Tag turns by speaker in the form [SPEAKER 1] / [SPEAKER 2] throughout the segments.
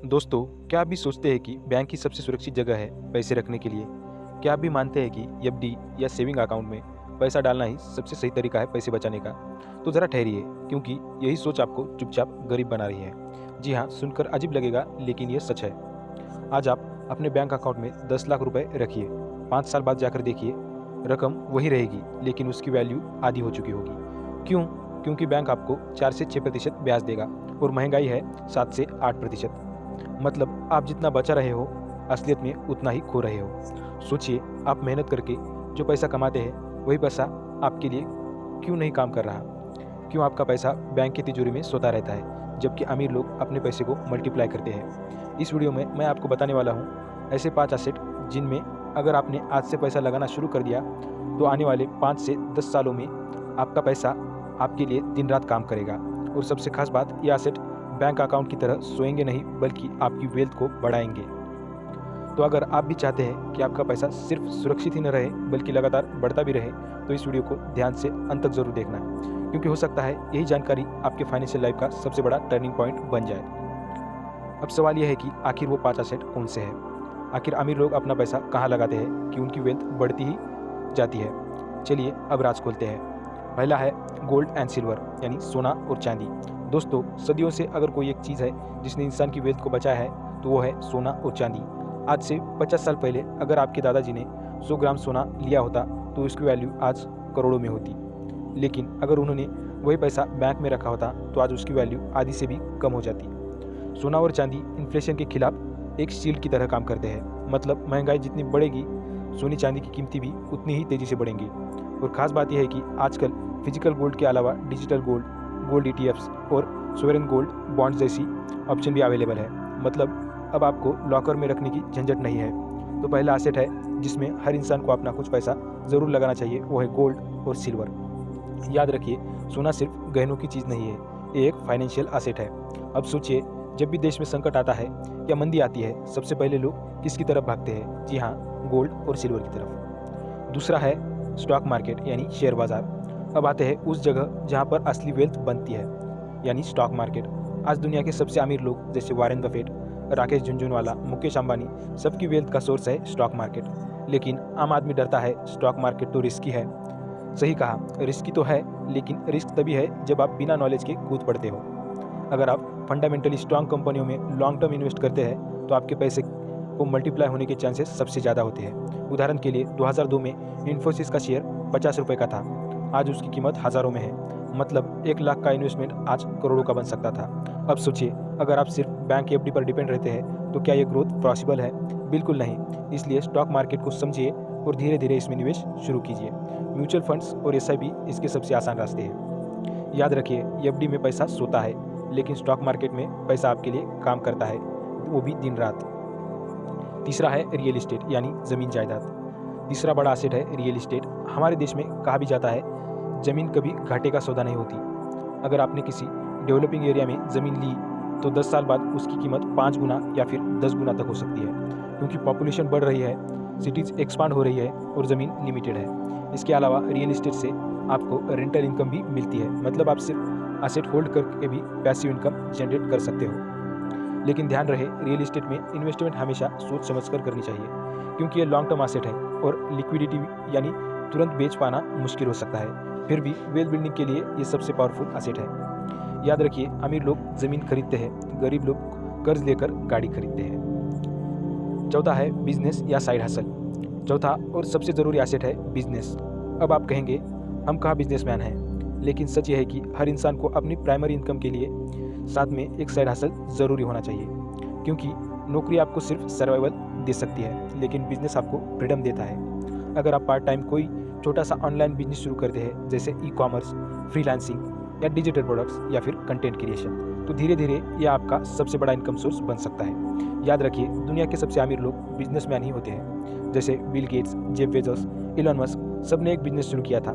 [SPEAKER 1] दोस्तों, क्या आप भी सोचते हैं कि बैंक ही सबसे सुरक्षित जगह है पैसे रखने के लिए? क्या आप भी मानते हैं कि एफडी या सेविंग अकाउंट में पैसा डालना ही सबसे सही तरीका है पैसे बचाने का? तो ज़रा ठहरिए, क्योंकि यही सोच आपको चुपचाप गरीब बना रही है। जी हाँ, सुनकर अजीब लगेगा, लेकिन ये सच है। आज आप अपने बैंक अकाउंट में 10 लाख रुपए रखिए, 5 साल बाद जाकर देखिए, रकम वही रहेगी, लेकिन उसकी वैल्यू आधी हो चुकी होगी। क्यों? क्योंकि बैंक आपको 4 से 6% ब्याज देगा और महंगाई है 7 से 8%। मतलब आप जितना बचा रहे हो, असलियत में उतना ही खो रहे हो। सोचिए, आप मेहनत करके जो पैसा कमाते हैं, वही पैसा आपके लिए क्यों नहीं काम कर रहा? क्यों आपका पैसा बैंक की तिजोरी में सोता रहता है, जबकि अमीर लोग अपने पैसे को मल्टीप्लाई करते हैं? इस वीडियो में मैं आपको बताने वाला हूँ ऐसे 5 एसेट जिनमें अगर आपने आज से पैसा लगाना शुरू कर दिया, तो आने वाले 5 से 10 सालों में आपका पैसा आपके लिए दिन रात काम करेगा। और सबसे खास बात, ये एसेट बैंक अकाउंट की तरह सोएंगे नहीं, बल्कि आपकी वेल्थ को बढ़ाएंगे। तो अगर आप भी चाहते हैं कि आपका पैसा सिर्फ सुरक्षित ही न रहे, बल्कि लगातार बढ़ता भी रहे, तो इस वीडियो को ध्यान से अंत तक जरूर देखना, क्योंकि हो सकता है यही जानकारी आपके फाइनेंशियल लाइफ का सबसे बड़ा टर्निंग पॉइंट बन जाए। अब सवाल यह है कि आखिर वो 5 एसेट कौन से हैं? आखिर अमीर लोग अपना पैसा कहाँ लगाते हैं कि उनकी वेल्थ बढ़ती ही जाती है? चलिए अब राज खोलते हैं। पहला है गोल्ड एंड सिल्वर, यानी सोना और चांदी। दोस्तों, सदियों से अगर कोई एक चीज़ है जिसने इंसान की वेल्थ को बचाया है, तो वो है सोना और चांदी। आज से 50 साल पहले अगर आपके दादाजी ने 100 ग्राम सोना लिया होता, तो उसकी वैल्यू आज करोड़ों में होती। लेकिन अगर उन्होंने वही पैसा बैंक में रखा होता, तो आज उसकी वैल्यू आधी से भी कम हो जाती। सोना और चांदी इन्फ्लेशन के खिलाफ एक शील्ड की तरह काम करते हैं। मतलब महंगाई जितनी बढ़ेगी, सोने चांदी की कीमतें भी उतनी ही तेज़ी से बढ़ेंगी। और ख़ास बात यह है कि आजकल फिजिकल गोल्ड के अलावा डिजिटल गोल्ड, गोल्ड ईटीएफ्स और सोवरेन गोल्ड बॉन्ड्स जैसी ऑप्शन भी अवेलेबल है। मतलब अब आपको लॉकर में रखने की झंझट नहीं है। तो पहला एसेट है जिसमें हर इंसान को अपना कुछ पैसा ज़रूर लगाना चाहिए, वो है गोल्ड और सिल्वर। याद रखिए, सोना सिर्फ गहनों की चीज़ नहीं है, ये एक फाइनेंशियल एसेट है। अब सोचिए, जब भी देश में संकट आता है या मंदी आती है, सबसे पहले लोग किसकी तरफ भागते हैं? जी हाँ, गोल्ड और सिल्वर की तरफ। दूसरा है स्टॉक मार्केट, यानी शेयर बाजार। अब आते हैं उस जगह जहाँ पर असली वेल्थ बनती है, यानी स्टॉक मार्केट। आज दुनिया के सबसे अमीर लोग जैसे वारेन बफेट, राकेश झुनझुनवाला, मुकेश अंबानी, सबकी वेल्थ का सोर्स है स्टॉक मार्केट। लेकिन आम आदमी डरता है, स्टॉक मार्केट तो रिस्की है। सही कहा, रिस्की तो है, लेकिन रिस्क तभी है जब आप बिना नॉलेज के कूद पड़ते हो। अगर आप फंडामेंटली स्ट्रांग कंपनियों में लॉन्ग टर्म इन्वेस्ट करते हैं, तो आपके पैसे को मल्टीप्लाई होने के चांसेस सबसे ज़्यादा होते हैं। उदाहरण के लिए 2002 में इन्फोसिस का शेयर 50 रुपये का था, आज उसकी कीमत हज़ारों में है। मतलब 1 लाख का इन्वेस्टमेंट आज करोड़ों का बन सकता था। अब सोचिए, अगर आप सिर्फ बैंक एफडी पर डिपेंड रहते हैं, तो क्या ये ग्रोथ पॉसिबल है? बिल्कुल नहीं। इसलिए स्टॉक मार्केट को समझिए और धीरे धीरे इसमें निवेश शुरू कीजिए। म्यूचुअल फंड्स और एसआईपी इसके सबसे आसान रास्ते हैं। याद रखिए, एफडी में पैसा सोता है, लेकिन स्टॉक मार्केट में पैसा आपके लिए काम करता है, वो भी दिन रात। तीसरा है रियल इस्टेट, यानी ज़मीन जायदाद। तीसरा बड़ा एसेट है रियल इस्टेट। हमारे देश में कहा भी जाता है, ज़मीन कभी घाटे का सौदा नहीं होती। अगर आपने किसी डेवलपिंग एरिया में ज़मीन ली, तो 10 साल बाद उसकी कीमत 5 गुना या फिर 10 गुना तक हो सकती है, क्योंकि पॉपुलेशन बढ़ रही है, सिटीज़ एक्सपांड हो रही है और ज़मीन लिमिटेड है। इसके अलावा रियल इस्टेट से आपको रेंटल इनकम भी मिलती है। मतलब आप सिर्फ एसेट होल्ड करके भी पैसिव इनकम जनरेट कर सकते हो। लेकिन ध्यान रहे, रियल इस्टेट में इन्वेस्टमेंट हमेशा सोच समझकर करनी चाहिए, क्योंकि ये लॉन्ग टर्म एसेट है और लिक्विडिटी यानी तुरंत बेच पाना मुश्किल हो सकता है। फिर भी वेल्थ बिल्डिंग के लिए ये सबसे पावरफुल एसेट है। याद रखिए, अमीर लोग ज़मीन खरीदते हैं, गरीब लोग कर्ज लेकर गाड़ी खरीदते हैं। चौथा है बिजनेस या साइड हसल। चौथा और सबसे ज़रूरी एसेट है बिजनेस। अब आप कहेंगे, हम कहाँ बिजनेसमैन हैं? लेकिन सच यह है कि हर इंसान को अपनी प्राइमरी इनकम के लिए साथ में एक साइड हसल ज़रूरी होना चाहिए, क्योंकि नौकरी आपको सिर्फ सर्वाइवल दे सकती है, लेकिन बिजनेस आपको फ्रीडम देता है। अगर आप पार्ट टाइम कोई छोटा सा ऑनलाइन बिजनेस शुरू करते हैं, जैसे ई कॉमर्स, फ्रीलांसिंग या डिजिटल प्रोडक्ट्स या फिर कंटेंट क्रिएशन, तो धीरे धीरे ये आपका सबसे बड़ा इनकम सोर्स बन सकता है। याद रखिए, दुनिया के सबसे अमीर लोग बिजनेसमैन ही होते हैं। जैसे Bill Gates, Jeff Bezos, Elon Musk, सब ने एक बिजनेस शुरू किया था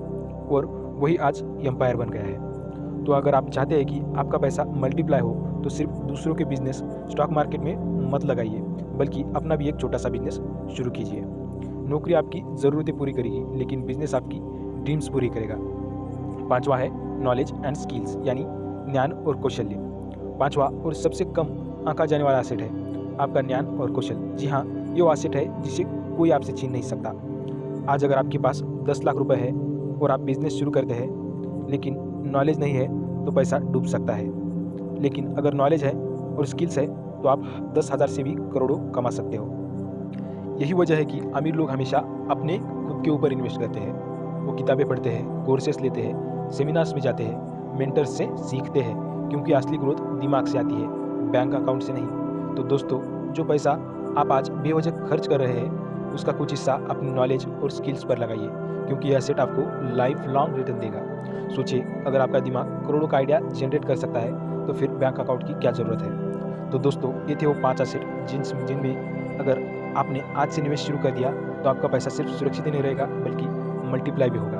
[SPEAKER 1] और वही आज एम्पायर बन गया है। तो अगर आप चाहते हैं कि आपका पैसा मल्टीप्लाई हो, तो सिर्फ दूसरों के बिजनेस स्टॉक मार्केट में मत लगाइए, बल्कि अपना भी एक छोटा सा बिजनेस शुरू कीजिए। नौकरी आपकी ज़रूरतें पूरी करेगी, लेकिन बिजनेस आपकी ड्रीम्स पूरी करेगा। पांचवा है नॉलेज एंड स्किल्स, यानी ज्ञान और कौशल्य। पांचवा और सबसे कम आंका जाने वाला एसेट है आपका ज्ञान और कौशल। जी हाँ, ये वो एसेट है जिसे कोई आपसे छीन नहीं सकता। आज अगर आपके पास 10 लाख रुपए है और आप बिजनेस शुरू करते हैं लेकिन नॉलेज नहीं है तो पैसा डूब सकता है। लेकिन अगर नॉलेज है और स्किल्स है तो आप 10,000 से भी करोड़ों कमा सकते हो। यही वजह है कि अमीर लोग हमेशा अपने खुद के ऊपर इन्वेस्ट करते हैं। वो किताबें पढ़ते हैं, कोर्सेस लेते हैं, सेमिनार्स में जाते हैं, मेंटर्स से सीखते हैं, क्योंकि असली ग्रोथ दिमाग से आती है, बैंक अकाउंट से नहीं। तो दोस्तों, जो पैसा आप आज बेवजह खर्च कर रहे हैं उसका कुछ हिस्सा अपनी नॉलेज और स्किल्स पर लगाइए, क्योंकि यह एसेट आपको लाइफ लॉन्ग रिटर्न देगा। सोचिए, अगर आपका दिमाग करोड़ों का आइडिया जनरेट कर सकता है तो फिर बैंक अकाउंट की क्या ज़रूरत है। तो दोस्तों, ये थे वो 5 एसेट जिनमें अगर आपने आज से निवेश शुरू कर दिया तो आपका पैसा सिर्फ सुरक्षित ही नहीं रहेगा बल्कि मल्टीप्लाई भी होगा।